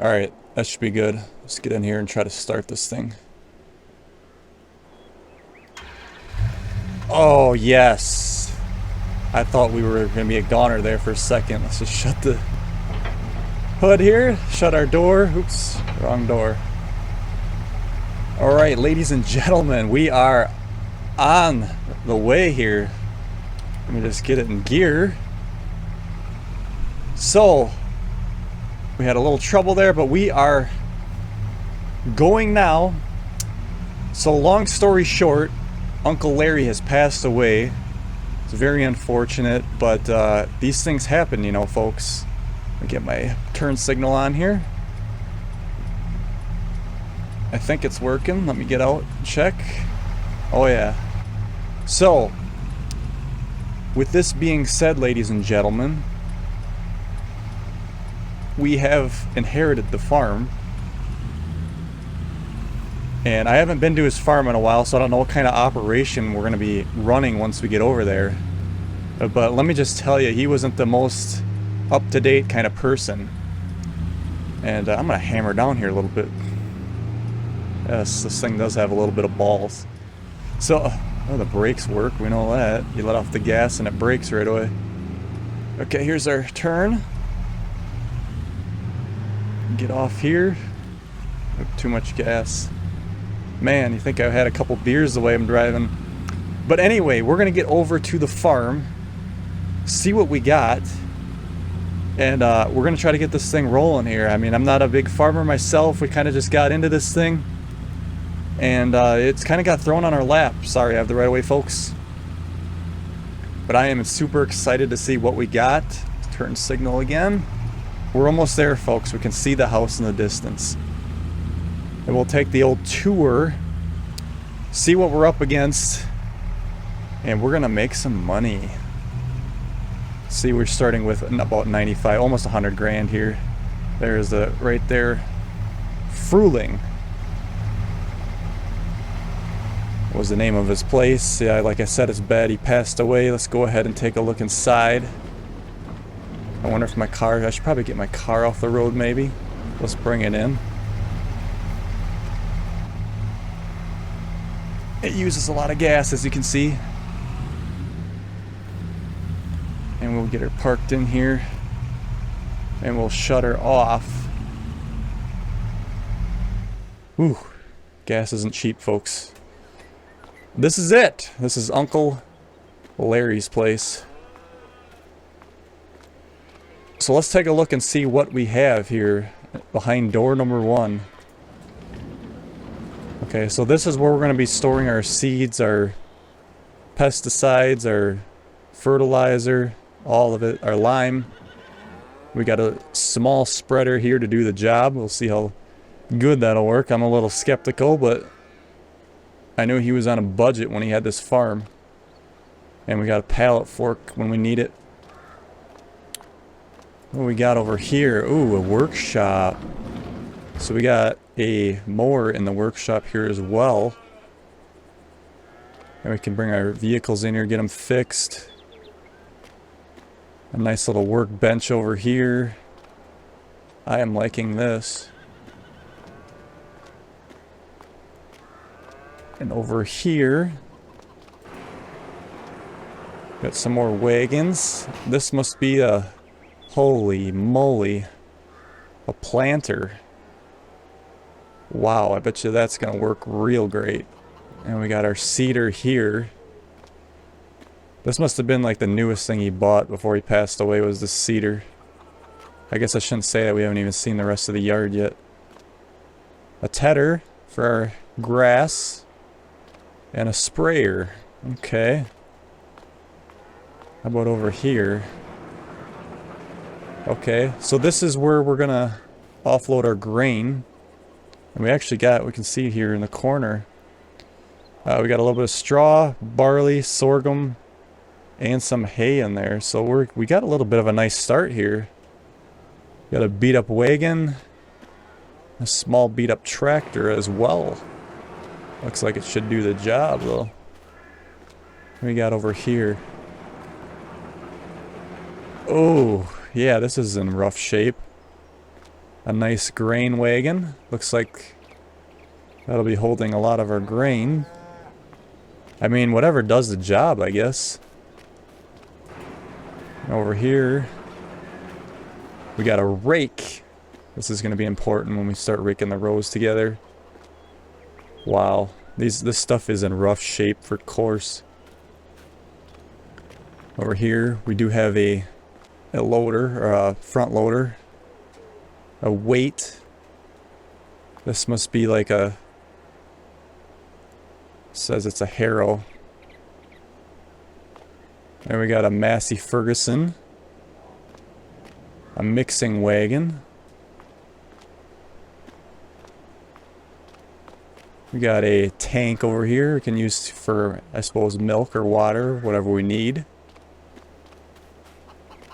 Alright, that should be good. Let's get in here and try to start this thing. Oh, yes. I thought we were going to be a goner there for a second. Let's just shut the hood here. Shut our door. Oops, wrong door. Alright, ladies and gentlemen, we are on the way here. Let me just get it in gear. So, we had a little trouble there, but we are going now. So, long story short, Uncle Larry has passed away. It's very unfortunate, but these things happen, you know, folks. Let me get my turn signal on here. I think it's working. Let me get out and check. Oh yeah. So, with this being said, ladies and gentlemen, we have inherited the farm. And I haven't been to his farm in a while, so I don't know what kind of operation we're going to be running once we get over there. But let me just tell you, he wasn't the most up-to-date kind of person. And I'm going to hammer down here a little bit. Yes, this thing does have a little bit of balls. So, oh, the brakes work, we know that. You let off the gas and it brakes right away. Okay, here's our turn. Get off here. Too much gas. Man, you think I had a couple beers the way I'm driving. But anyway, we're going to get over to the farm, see what we got, and we're going to try to get this thing rolling here. I mean, I'm not a big farmer myself. We kind of just got into this thing, and it's kind of got thrown on our lap. Sorry, I have the right of way, folks. But I am super excited to see what we got. Turn signal again. We're almost there, folks. We can see the house in the distance. And we'll take the old tour, see what we're up against, and we're gonna make some money. See, we're starting with about 95, almost 100 grand here. There's the, right there, Frühling was the name of his place. Yeah, like I said, it's bad he passed away. Let's go ahead and take a look inside. I wonder if my car, I should probably get my car off the road maybe. Let's bring it in. It uses a lot of gas, as you can see. And we'll get her parked in here. And we'll shut her off. Whew. Gas isn't cheap, folks. This is it. This is Uncle Larry's place. So let's take a look and see what we have here behind door number 1. Okay, so this is where we're going to be storing our seeds, our pesticides, our fertilizer, all of it, our lime. We got a small spreader here to do the job. We'll see how good that'll work. I'm a little skeptical, but I knew he was on a budget when he had this farm. And we got a pallet fork when we need it. What do we got over here? Ooh, a workshop. So we got a mower in the workshop here as well. And we can bring our vehicles in here, get them fixed. A nice little workbench over here. I am liking this. And over here, got some more wagons. This must be a, holy moly, a planter. Wow, I bet you that's gonna work real great. And we got our seeder here. This must have been like the newest thing he bought before he passed away, was the seeder. I guess I shouldn't say that, we haven't even seen the rest of the yard yet. A tedder for our grass. And a sprayer. Okay. How about over here? Okay, so this is where we're gonna offload our grain. And we actually got, we can see here in the corner, we got a little bit of straw, barley, sorghum, and some hay in there. So we got a little bit of a nice start here. Got a beat up wagon, a small beat up tractor as well. Looks like it should do the job though. What we got over here? Oh, yeah, this is in rough shape. A nice grain wagon. Looks like that'll be holding a lot of our grain. I mean, whatever does the job, I guess. Over here, we got a rake. This is going to be important when we start raking the rows together. Wow, this stuff is in rough shape for course. Over here, we do have a loader, or a front loader. A weight. This must be like a... Says it's a harrow. There we got a Massey Ferguson. A mixing wagon. We got a tank over here we can use for, I suppose, milk or water, whatever we need.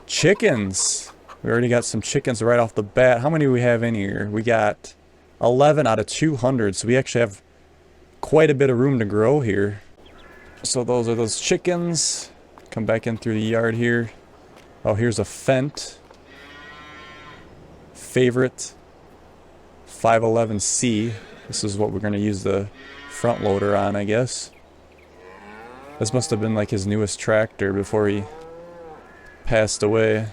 Chickens! We already got some chickens right off the bat. How many do we have in here? We got 11 out of 200, so we actually have quite a bit of room to grow here. So those are those chickens. Come back in through the yard here. Oh, here's a Fent. Favorite 511C. This is what we're going to use the front loader on, I guess. This must have been like his newest tractor before he passed away.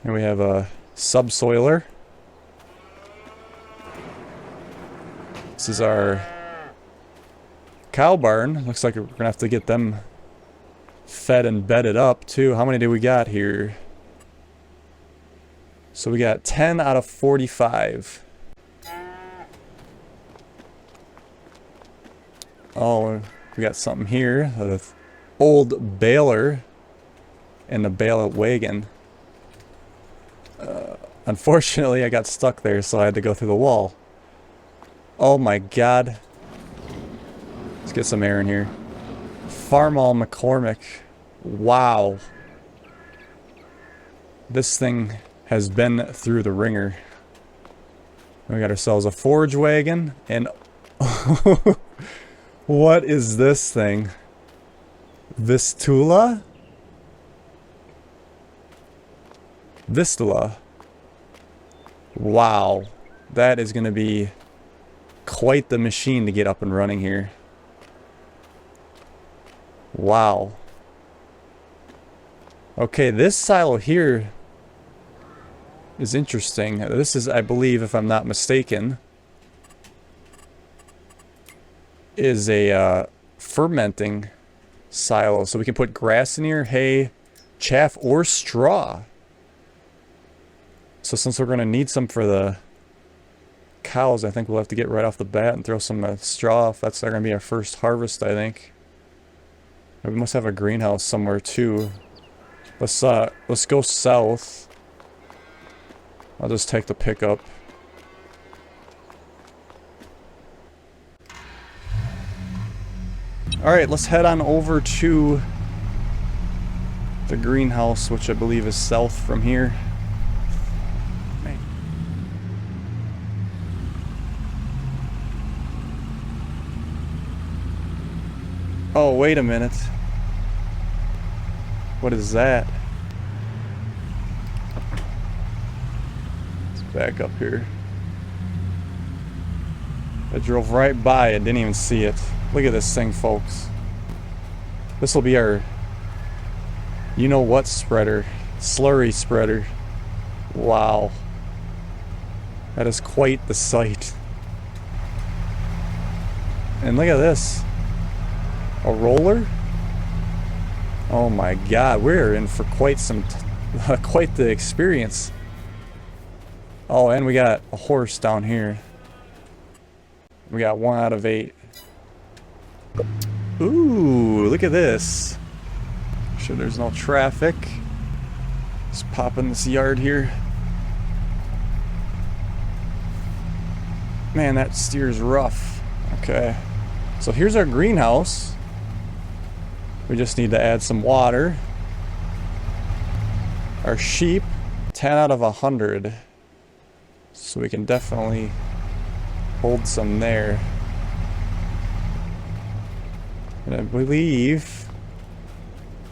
And we have a subsoiler. This is our cow barn. Looks like we're going to have to get them fed and bedded up too. How many do we got here? So we got 10 out of 45. Oh, we got something here. An old baler and a bale wagon. Unfortunately, I got stuck there, so I had to go through the wall. Oh my god. Let's get some air in here. Farmall McCormick. Wow. This thing has been through the ringer. We got ourselves a forage wagon and... What is this thing? Vistula? Vistula. Wow. That is going to be quite the machine to get up and running here. Wow. Okay, this silo here is interesting. This is, I believe, if I'm not mistaken, is a fermenting silo. So we can put grass in here, hay, chaff, or straw. So since we're going to need some for the cows, I think we'll have to get right off the bat and throw some straw off. That's going to be our first harvest, I think. We must have a greenhouse somewhere too. Let's go south. I'll just take the pickup. Alright, let's head on over to the greenhouse, which I believe is south from here. Oh, wait a minute. What is that? Let's back up here. I drove right by it, didn't even see it. Look at this thing, folks. This will be our you-know-what spreader. Slurry spreader. Wow. That is quite the sight. And look at this. A roller? Oh my god, we're in for quite some quite the experience. Oh, and we got a horse down here. We got 1 out of 8. Ooh, look at this. Make sure there's no traffic. Let's pop in this yard here. Man, that steer's rough. Okay. So here's our greenhouse. We just need to add some water. Our sheep, 10 out of 100. So we can definitely hold some there. And I believe...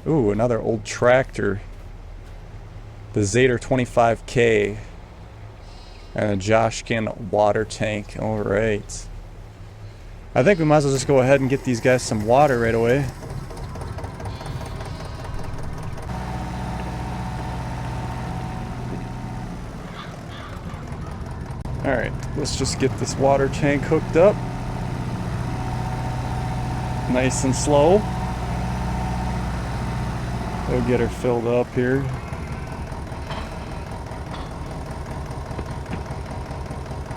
Ooh, another old tractor. The Zader 25K. And a Joshkin water tank. Alright. I think we might as well just go ahead and get these guys some water right away. Alright, let's just get this water tank hooked up. Nice and slow. We'll get her filled up here.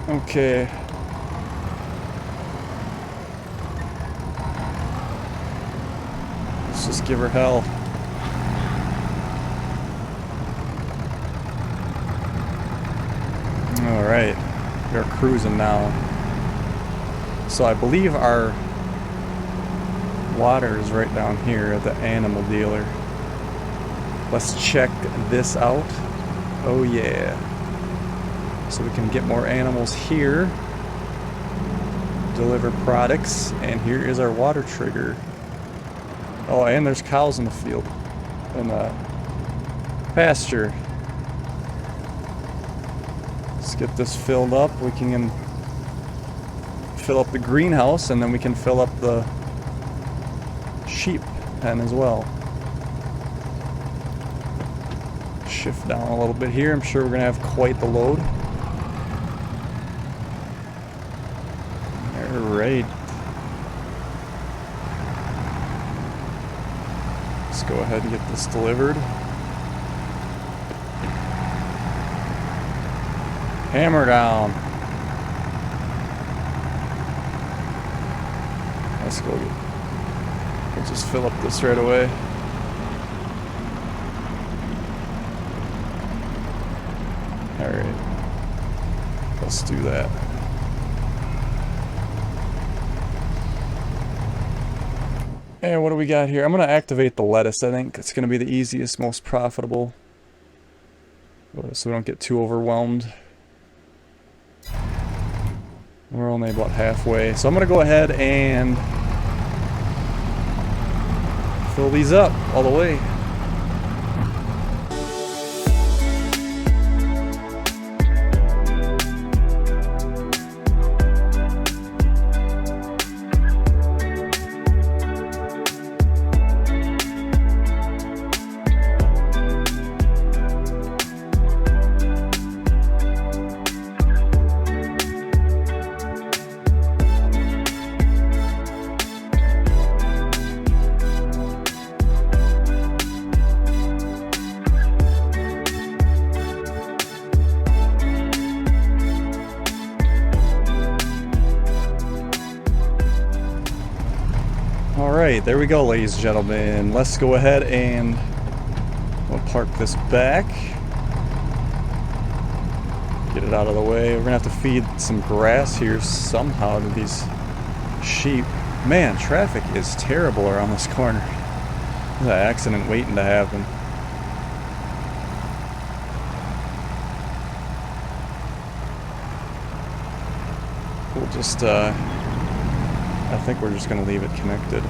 Okay. Let's just give her hell. Alright. We're cruising now. So I believe our water is right down here at the animal dealer. Let's check this out. Oh yeah. So we can get more animals here. Deliver products. And here is our water trigger. Oh, and there's cows in the field. In the pasture. Let's get this filled up. We can fill up the greenhouse, and then we can fill up the sheep pen as well. Shift down a little bit here. I'm sure we're going to have quite the load. Alright. Let's go ahead and get this delivered. Hammer down. Let's go get. We'll just fill up this right away. Alright. Let's do that. And what do we got here? I'm going to activate the lettuce. I think it's going to be the easiest, most profitable. So we don't get too overwhelmed. We're only about halfway. So I'm going to go ahead and fill these up all the way. Alright, there we go, ladies and gentlemen. Let's go ahead and we'll park this back. Get it out of the way. We're going to have to feed some grass here somehow to these sheep. Man, traffic is terrible around this corner. There's an accident waiting to happen. We'll just, I think we're just going to leave it connected.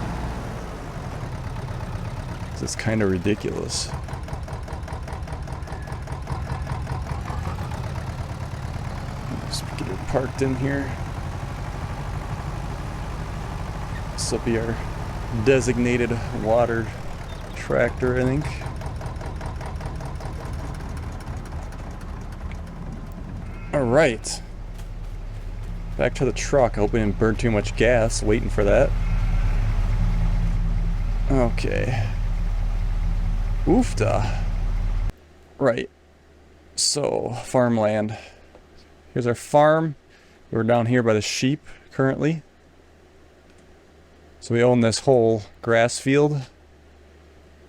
It's kind of ridiculous. Just get it parked in here. This will be our designated water tractor, I think. Alright. Back to the truck. I hope we didn't burn too much gas waiting for that. Okay. Oofta. Right. So, farmland. Here's our farm. We're down here by the sheep currently. So we own this whole grass field.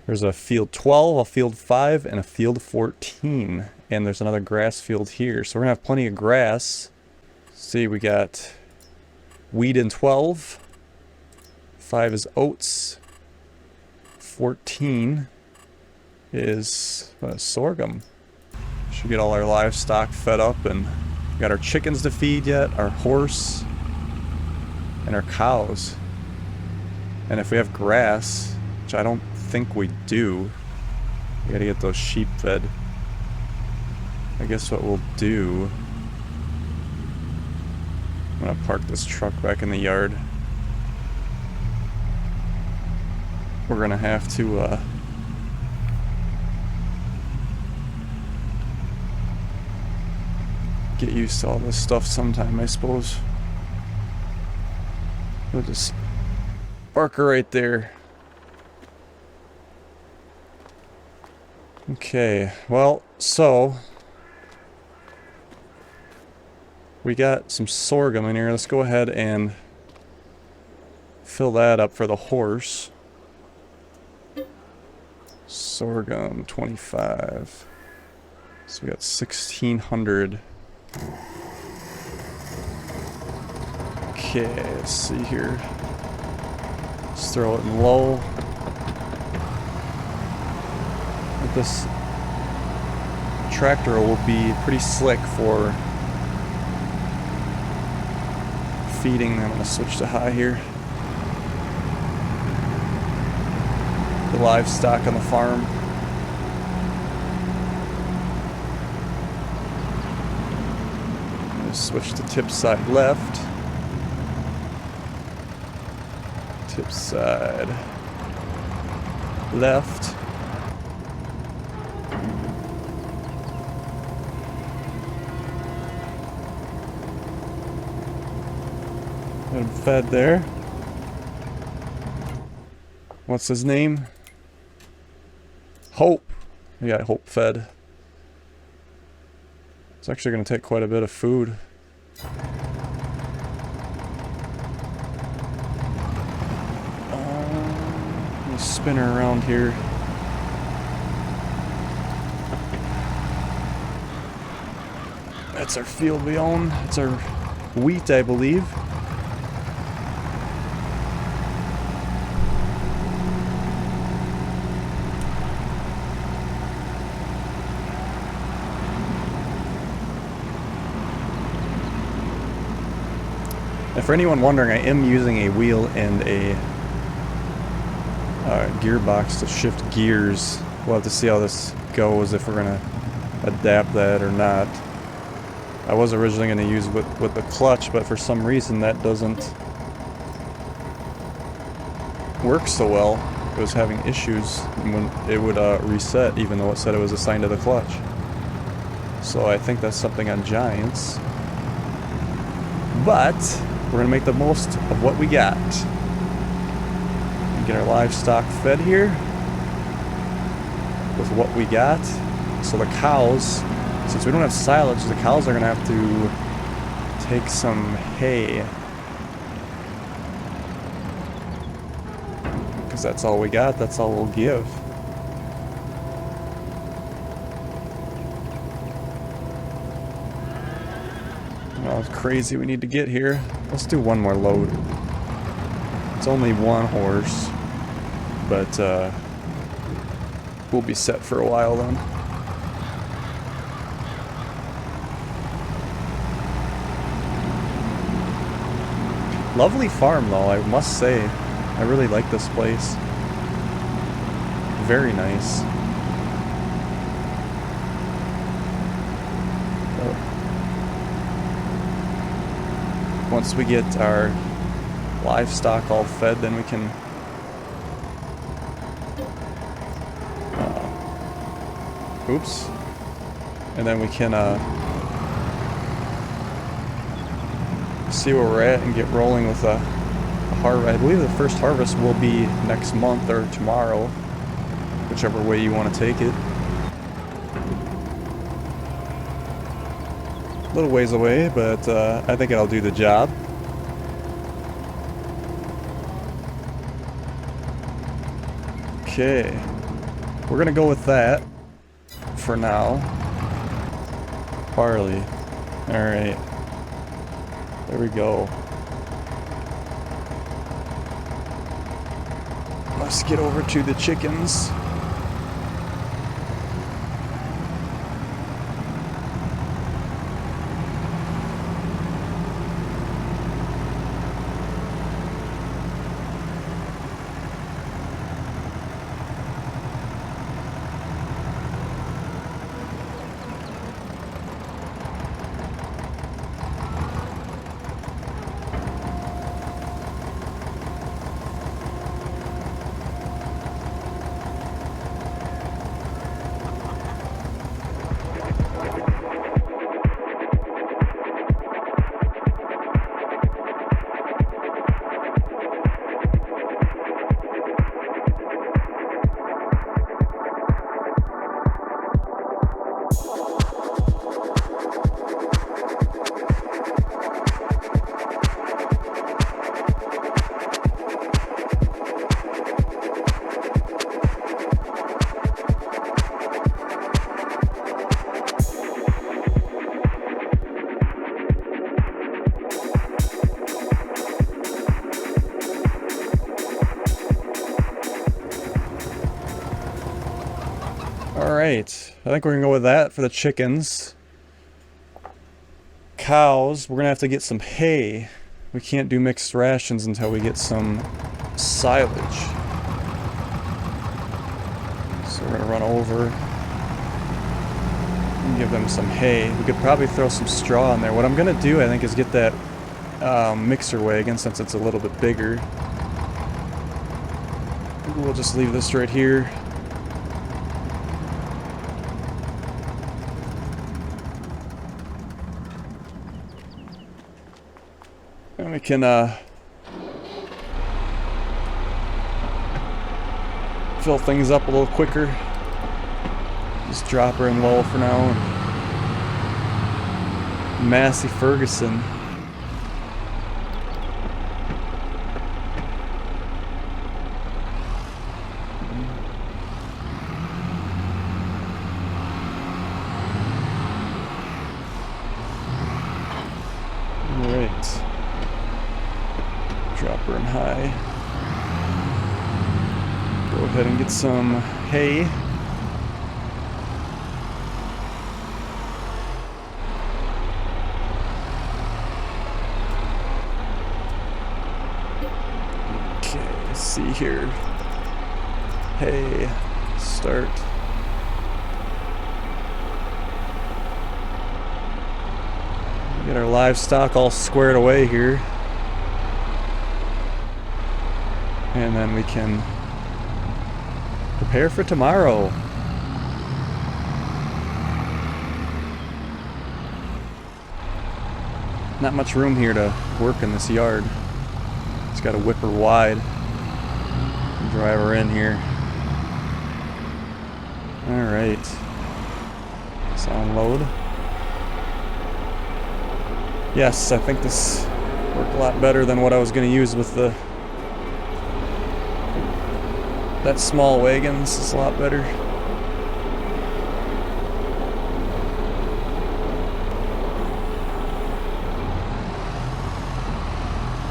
There's a field 12, a field 5, and a field 14. And there's another grass field here. So we're going to have plenty of grass. See, we got wheat in 12. 5 is oats. 14 is sorghum. Should get all our livestock fed up, and we got our chickens to feed yet, our horse, and our cows. And if we have grass, which I don't think we do, we gotta get those sheep fed. I guess what we'll do I'm gonna park this truck back in the yard. We're gonna have to get used to all this stuff sometime, I suppose. We'll just park her right there. Okay, well, so we got some sorghum in here. Let's go ahead and fill that up for the horse. Sorghum 25. So we got 1,600. Okay, let's see here. Let's throw it in low. This tractor will be pretty slick for feeding. I'm going to switch to high here. The livestock on the farm. I'm going to switch to tip side left. Tip side left. Got him fed there. What's his name? Hope. We got Hope fed. It's actually going to take quite a bit of food. Let me spin her around here. That's our field we own. It's our wheat, I believe. And for anyone wondering, I am using a wheel and a gearbox to shift gears. We'll have to see how this goes, if we're going to adapt that or not. I was originally going to use with the clutch, but for some reason that doesn't work so well. It was having issues when it would reset, even though it said it was assigned to the clutch. So I think that's something on Giants. But we're going to make the most of what we got. Get our livestock fed here with what we got. So the cows, since we don't have silage, the cows are going to have to take some hay. Because that's all we got, that's all we'll give. Oh, it's crazy we need to get here. Let's do one more load. It's only one horse, but we'll be set for a while then. Lovely farm though, I must say. I really like this place. Very nice. Once we get our livestock all fed, then we can oops, and then we can see where we're at and get rolling with a harvest. I believe the first harvest will be next month or tomorrow, whichever way you want to take it. A little ways away, but I think it'll do the job. Okay, we're gonna go with that for now. Barley. Alright. There we go. Let's get over to the chickens. Alright, I think we're gonna go with that for the chickens. Cows, we're gonna have to get some hay. We can't do mixed rations until we get some silage. So we're gonna run over and give them some hay. We could probably throw some straw in there. What I'm gonna do, I think, is get that mixer wagon since it's a little bit bigger. Maybe we'll just leave this right here. And we can fill things up a little quicker. Just drop her in low for now. Massey Ferguson. Alright. Drop her in high. Go ahead and get some hay. Okay, let's see here. Hay, start. Get our livestock all squared away here. And then we can prepare for tomorrow. Not much room here to work in this yard. Just got to whip her wide and drive her in here. Alright. Let's unload. Yes, I think this worked a lot better than what I was going to use with that small wagon. This is a lot better.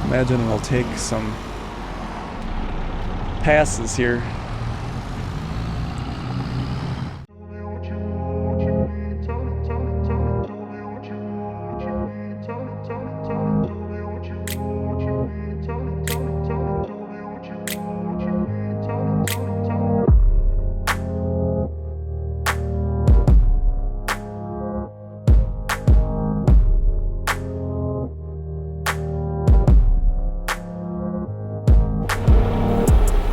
Imagine it'll take some passes here.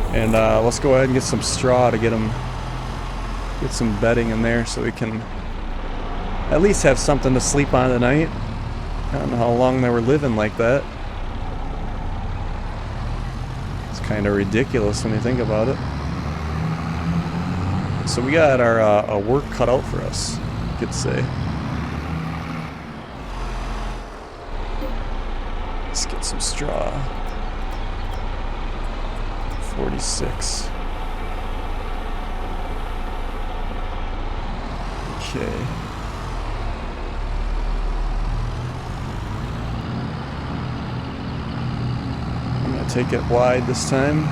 And let's go ahead and get some straw to get some bedding in there so we can at least have something to sleep on tonight. I don't know how long they were living like that. It's kind of ridiculous when you think about it. So we got our work cut out for us, you could say. Let's get some straw. 46. Okay. I'm gonna take it wide this time.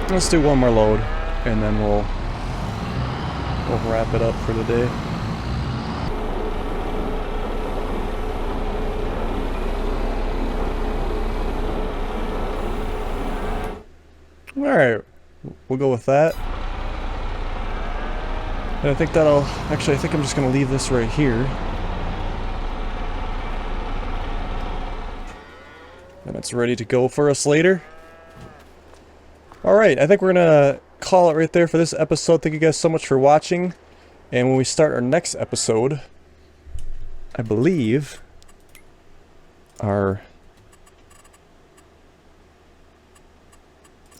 Let's do one more load, and then we'll wrap it up for the day. Alright, we'll go with that. And I think that'll... Actually, I think I'm just going to leave this right here. And it's ready to go for us later. Alright, I think we're going to call it right there for this episode. Thank you guys so much for watching. And when we start our next episode, I believe our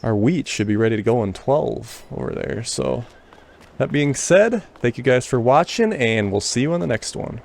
wheat should be ready to go in 12 over there. So That being said, thank you guys for watching, and we'll see you on the next one.